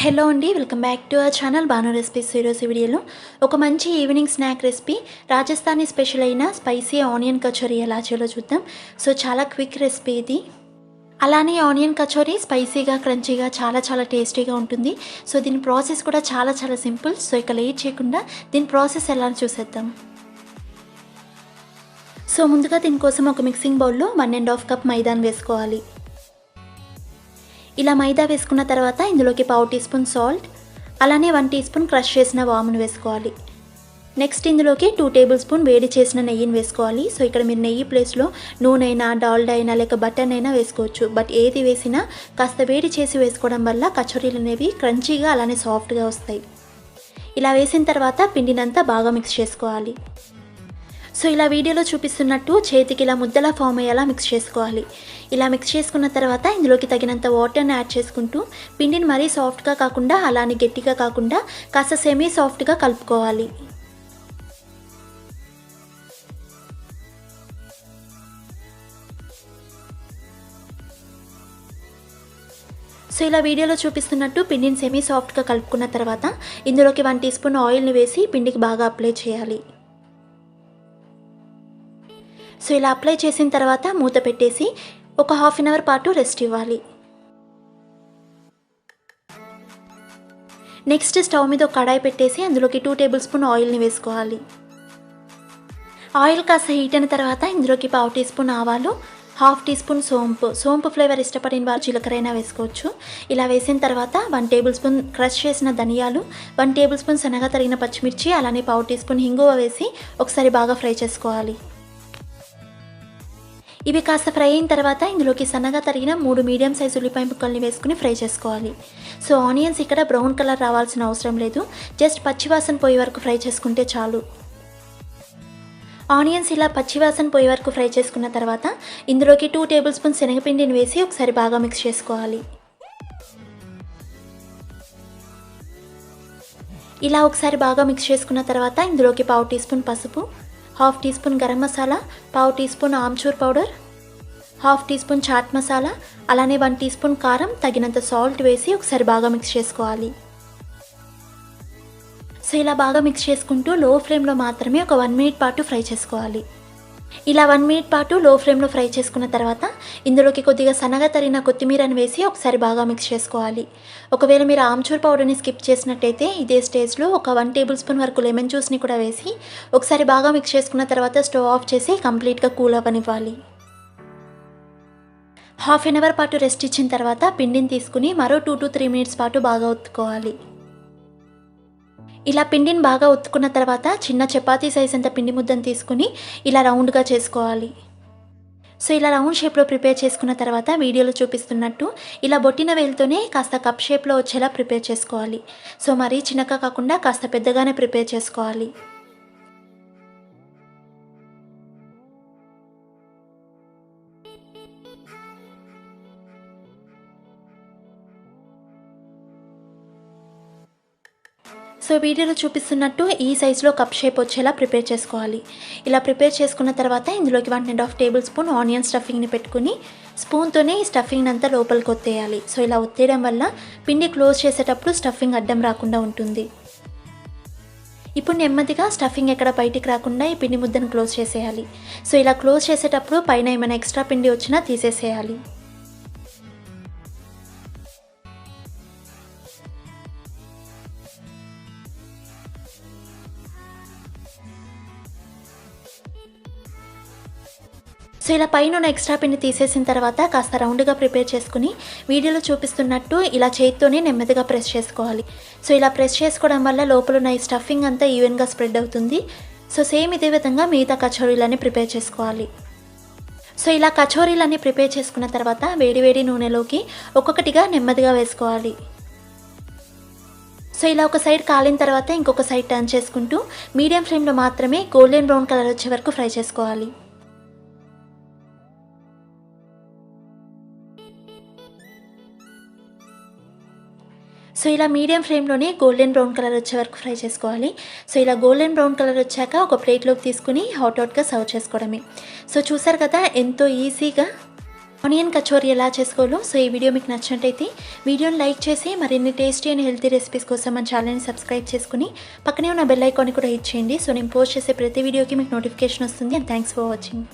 Hello అండి, welcome back to our channel Banu recipes. ఈరోజు వీడియోలో ఒక మంచి evening snack recipe Rajasthani special అయిన స్పైసీ ఆనియన్ కచోరీ ఎలా చేయాలో చూద్దాం. సో చాలా క్విక్ రెసిపీ ఇది. అలానే ఆనియన్ కచోరీ స్పైసీగా క్రంచీగా చాలా టేస్టీగా ఉంటుంది. సో దీని ప్రాసెస్ కూడా చాలా సింపుల్. సో ఇక లేట్ చేయకుండా దీని ప్రాసెస్ ఎలా చూసేద్దాం. సో ముందుగా దీనికోసం ఒక మిక్సింగ్ బౌల్లో 1.5 కప్ మైదాను వేసుకోవాలి. ఇలా మైదా వేసుకున్న తర్వాత ఇందులోకి 1/2 టీ స్పూన్ సాల్ట్, అలానే 1 టీ స్పూన్ క్రష్ చేసిన వామును వేసుకోవాలి. నెక్స్ట్ ఇందులోకి 2 టేబుల్ స్పూన్ వేడి చేసిన నెయ్యిని వేసుకోవాలి. సో ఇక్కడ మీరు నెయ్యి ప్లేస్లో నూనె అయినా డాల్డా అయినా లేక బటర్ అయినా వేసుకోవచ్చు. బట్ ఏది వేసినా కాస్త వేడి చేసి వేసుకోవడం వల్ల కచోరీలు అనేవి క్రంచీగా అలానే సాఫ్ట్గా వస్తాయి. ఇలా వేసిన తర్వాత పిండినంతా బాగా మిక్స్ చేసుకోవాలి. సో ఇలా వీడియోలో చూపిస్తున్నట్టు చేతికి ఇలా ముద్దలా ఫామ్ అయ్యేలా మిక్స్ చేసుకోవాలి. ఇలా మిక్స్ చేసుకున్న తర్వాత ఇందులోకి తగినంత వాటర్ని యాడ్ చేసుకుంటూ పిండిని మరీ సాఫ్ట్గా కాకుండా అలానే గట్టిగా కాకుండా కాస్త సెమీ సాఫ్ట్గా కలుపుకోవాలి. సో ఇలా వీడియోలో చూపిస్తున్నట్టు పిండిని సెమీ సాఫ్ట్గా కలుపుకున్న తర్వాత ఇందులోకి 1 టీ స్పూన్ ఆయిల్ని వేసి పిండికి బాగా అప్లై చేయాలి. సో ఇలా అప్లై చేసిన తర్వాత మూత పెట్టేసి ఒక హాఫ్ అన్ అవర్ పాటు రెస్ట్ ఇవ్వాలి. నెక్స్ట్ స్టవ్ మీద ఒక కడాయి పెట్టేసి అందులోకి 2 టేబుల్ స్పూన్ ఆయిల్ని వేసుకోవాలి. ఆయిల్ కాస్త హీట్ అయిన తర్వాత ఇందులోకి 1/2 టీ స్పూన్ ఆవాలు, 1/2 టీ స్పూన్ సోంపు ఫ్లేవర్ ఇష్టపడిన వారు జీలకర్ర వేసుకోవచ్చు. ఇలా వేసిన తర్వాత 1 టేబుల్ స్పూన్ క్రష్ చేసిన ధనియాలు, 1 టేబుల్ స్పూన్ సన్నగా తరిగిన పచ్చిమిర్చి, అలానే 1/2 టీ స్పూన్ హింగువ వేసి ఒకసారి బాగా ఫ్రై చేసుకోవాలి. ఇవి కాస్త ఫ్రై అయిన తర్వాత ఇందులోకి సన్నగా తరిగిన 3 మీడియం సైజు ఉల్లిపాయ ముక్కల్ని వేసుకుని ఫ్రై చేసుకోవాలి. సో ఆనియన్స్ ఇక్కడ బ్రౌన్ కలర్ రావాల్సిన అవసరం లేదు, జస్ట్ పచ్చివాసన పోయే వరకు ఫ్రై చేసుకుంటే చాలు. ఆనియన్స్ ఇలా పచ్చివాసన పోయే వరకు ఫ్రై చేసుకున్న తర్వాత ఇందులోకి 2 టేబుల్ స్పూన్ శనగపిండిని వేసి ఒకసారి బాగా మిక్స్ చేసుకోవాలి. ఇలా ఒకసారి బాగా మిక్స్ చేసుకున్న తర్వాత ఇందులోకి 1/2 టీ స్పూన్ పసుపు, 1/2 teaspoon garam masala, 1/2 teaspoon amchur powder, 1/2 teaspoon chaat masala, అలానే 1 టీ స్పూన్ కారం, తగినంత సాల్ట్ వేసి ఒకసారి బాగా మిక్స్ చేసుకోవాలి. సో ఇలా బాగా మిక్స్ చేసుకుంటూ లో ఫ్లేమ్లో మాత్రమే ఒక 1 మినిట్ పాటు ఫ్రై చేసుకోవాలి. ఇలా 1 మినిట్ పాటు లో ఫ్లేమ్లో ఫ్రై చేసుకున్న తర్వాత ఇందులోకి కొద్దిగా సన్నగా తరిగిన కొత్తిమీరని వేసి ఒకసారి బాగా మిక్స్ చేసుకోవాలి. ఒకవేళ మీరు ఆమ్చూర్ పౌడర్ని స్కిప్ చేసినట్టయితే ఇదే స్టేజ్లో ఒక 1 టేబుల్ స్పూన్ వరకు లెమన్ జ్యూస్ని కూడా వేసి ఒకసారి బాగా మిక్స్ చేసుకున్న తర్వాత స్టవ్ ఆఫ్ చేసి కంప్లీట్గా కూల్ అవ్వనివ్వాలి. హాఫ్ అన్ అవర్ పాటు రెస్ట్ ఇచ్చిన తర్వాత పిండిని తీసుకుని మరో 2 to 3 మినిట్స్ పాటు బాగా ఒత్తుకోవాలి. ఇలా పిండిని బాగా ఒత్తుకున్న తర్వాత చిన్న చపాతీ సైజ్ అంత పిండి ముద్దను తీసుకుని ఇలా రౌండ్గా చేసుకోవాలి. సో ఇలా రౌండ్ షేప్లో ప్రిపేర్ చేసుకున్న తర్వాత వీడియోలో చూపిస్తున్నట్టు ఇలా బొట్టిన వేలుతోనే కాస్త కప్ షేప్లో వచ్చేలా ప్రిపేర్ చేసుకోవాలి. సో మరీ చిన్నగా కాకుండా కాస్త పెద్దగానే ప్రిపేర్ చేసుకోవాలి. సో వీడియోలో చూపిస్తున్నట్టు ఈ సైజులో కప్ షేప్ వచ్చేలా ప్రిపేర్ చేసుకోవాలి. ఇలా ప్రిపేర్ చేసుకున్న తర్వాత ఇందులోకి 1.5 టేబుల్ స్పూన్ ఆనియన్ స్టఫింగ్ని పెట్టుకుని స్పూన్తోనే ఈ స్టఫింగ్ అంతా లోపలికి ఒత్తేయాలి. సో ఇలా ఒత్తేయడం వల్ల పిండి క్లోజ్ చేసేటప్పుడు స్టఫింగ్ అడ్డం రాకుండా ఉంటుంది. ఇప్పుడు నెమ్మదిగా స్టఫింగ్ ఎక్కడ బయటికి రాకుండా ఈ పిండి ముద్దను క్లోజ్ చేసేయాలి. సో ఇలా క్లోజ్ చేసేటప్పుడు పైన ఏమైనా ఎక్స్ట్రా పిండి వచ్చినా తీసేసేయాలి. సో ఇలా పైన ఉన్న ఎక్స్ట్రా పిండి తీసేసిన తర్వాత కాస్త రౌండ్గా ప్రిపేర్ చేసుకుని వీడియోలో చూపిస్తున్నట్టు ఇలా చేతితోనే నెమ్మదిగా ప్రెస్ చేసుకోవాలి. సో ఇలా ప్రెస్ చేసుకోవడం వల్ల లోపల ఉన్న ఈ స్టఫింగ్ అంతా ఈవెన్గా స్ప్రెడ్ అవుతుంది. సో సేమ్ ఇదే విధంగా మిగతా కచోరీలన్నీ ప్రిపేర్ చేసుకోవాలి. సో ఇలా కచోరీలన్నీ ప్రిపేర్ చేసుకున్న తర్వాత వేడి నూనెలోకి ఒక్కొక్కటిగా నెమ్మదిగా వేసుకోవాలి. సో ఇలా ఒక సైడ్ కాలిన తర్వాత ఇంకొక సైడ్ టర్న్ చేసుకుంటూ మీడియం ఫ్లేమ్లో మాత్రమే గోల్డెన్ బ్రౌన్ కలర్ వచ్చే వరకు ఫ్రై చేసుకోవాలి. సో ఇలా మీడియం ఫ్లేమ్లోనే గోల్డెన్ బ్రౌన్ కలర్ వచ్చే వరకు ఫ్రై చేసుకోవాలి. సో ఇలా గోల్డెన్ బ్రౌన్ కలర్ వచ్చాక ఒక ప్లేట్లోకి తీసుకుని హాట్గా సర్వ్ చేసుకోవడమే. సో చూసారు కదా ఎంతో ఈజీగా ఆనియన్ కచోరీ ఎలా చేసుకోవాలో సో ఈ వీడియో మీకు నచ్చినట్టయితే వీడియోని లైక్ చేసి మరిన్ని టేస్టీ అండ్ హెల్తీ రెసిపీస్ కోసం మన ఛానల్ని సబ్స్క్రైబ్ చేసుకుని పక్కనే ఉన్న బెల్ ఐకాన్ని కూడా హిట్ చేయండి. సో నేను పోస్ట్ చేసే ప్రతి వీడియోకి మీకు నోటిఫికేషన్ వస్తుంది. And thanks for watching.